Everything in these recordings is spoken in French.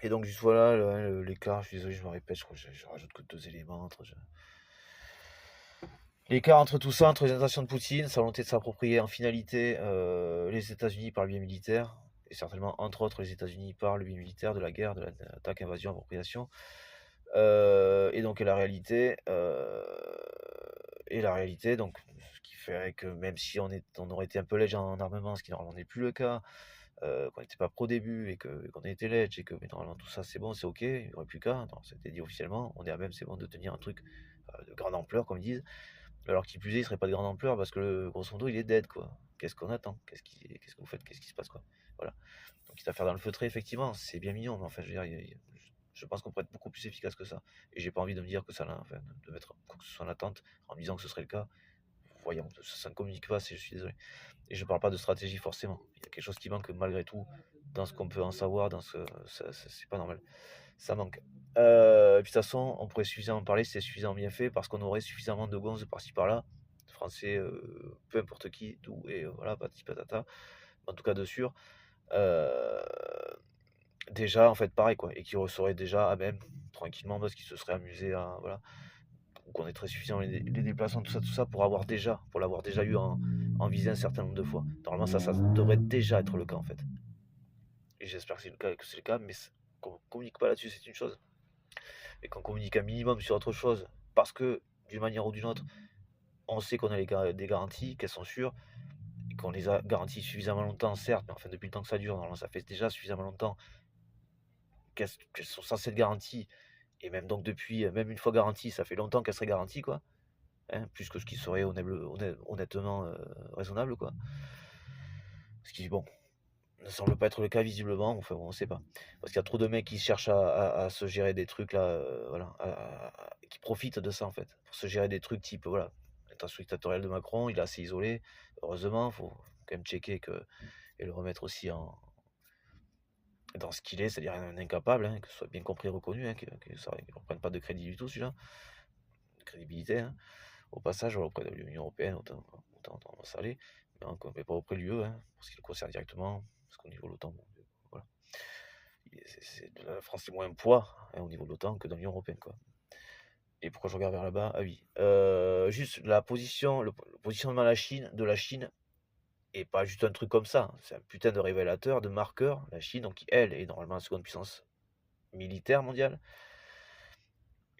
Et donc, juste voilà, l'écart, je suis désolé, je me répète, je crois que je rajoute que 2 éléments l'écart entre tout ça, entre les intentions de Poutine, sa volonté de s'approprier en finalité les États-Unis par le biais militaire, et certainement, entre autres, les États-Unis par le biais militaire de la guerre, de l'attaque, invasion, appropriation, et donc la réalité, donc, ce qui ferait que même si on aurait été un peu léger en armement, ce qui normalement n'est plus le cas, qu'on n'était pas pro début et qu'on a été ledge et que mais normalement tout ça c'est bon, c'est ok, il n'y aurait plus qu'à, ça a été dit officiellement, on est à même, c'est bon de tenir un truc de grande ampleur comme ils disent, alors qui plus est, il serait pas de grande ampleur parce que grosso modo il est dead quoi. Qu'est-ce qu'on attend? Qu'est-ce que vous faites? Qu'est-ce qui se passe quoi? Voilà. Donc quitte à faire dans le feutré, effectivement, c'est bien mignon, mais enfin je veux dire, je pense qu'on pourrait être beaucoup plus efficace que ça. Et j'ai pas envie de me dire que ça, enfin, de mettre quoi que ce soit en attente en me disant que ce serait le cas. Voyons, ça ne communique pas, je suis désolé. Et je parle pas de stratégie forcément. Il y a quelque chose qui manque malgré tout dans ce qu'on peut en savoir, c'est pas normal. Ça manque. Et puis de toute façon, on pourrait suffisamment parler, c'est suffisamment bien fait, parce qu'on aurait suffisamment de gonzes par-ci par-là, français, peu importe qui, d'où, et voilà, patati patata, en tout cas de sûr. Euh, Déjà, en fait, pareil, quoi, et qui seraient déjà à même, tranquillement, parce qu'ils se seraient amusés à, voilà, ou qu'on ait très suffisamment les déplacements, tout ça, pour l'avoir déjà eu en visée un certain nombre de fois. Normalement, ça devrait déjà être le cas, en fait. Et j'espère que c'est le cas, mais qu'on communique pas là-dessus, c'est une chose. Et qu'on communique un minimum sur autre chose, parce que, d'une manière ou d'une autre, on sait qu'on a des garanties, qu'elles sont sûres, et qu'on les a garanties suffisamment longtemps, certes, mais enfin, depuis le temps que ça dure, normalement, ça fait déjà suffisamment longtemps qu'elles sont censées être garanties, et même donc depuis, même une fois garanties, ça fait longtemps qu'elles seraient garanties, quoi. Hein, plus que ce qui serait honnêtement raisonnable, quoi. Ce qui, bon, ne semble pas être le cas visiblement, enfin bon, on sait pas. Parce qu'il y a trop de mecs qui cherchent à se gérer des trucs là, voilà, qui profitent de ça en fait, pour se gérer des trucs type, voilà, l'intention dictatoriale de Macron, il est assez isolé, heureusement, faut quand même checker et le remettre aussi dans ce qu'il est, c'est-à-dire un incapable, hein, que ce soit bien compris et reconnu, hein, qu'il ne reprenne pas de crédit du tout celui-là, de crédibilité, hein. Au passage, auprès de l'Union Européenne, autant ça allait, mais pas auprès de l'UE, hein, parce qu'il le concerne directement, parce qu'au niveau de l'OTAN, bon, voilà. La France est moins un poids, hein, au niveau de l'OTAN que dans l'Union Européenne, quoi. Et pourquoi je regarde vers là-bas? Ah oui. Juste le positionnement de la Chine, et pas juste un truc comme ça, hein. C'est un putain de révélateur, de marqueur. La Chine, donc, elle, est normalement la seconde puissance militaire mondiale,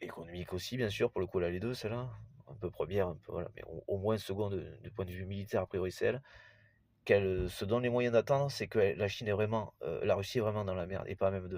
économique aussi, bien sûr, pour le coup, elle a les deux, celle-là. Un peu première, un peu, voilà, mais au moins seconde du point de vue militaire, a priori, c'est elle. Qu'elle se donne les moyens d'attendre, c'est que la Russie est vraiment dans la merde, et pas même de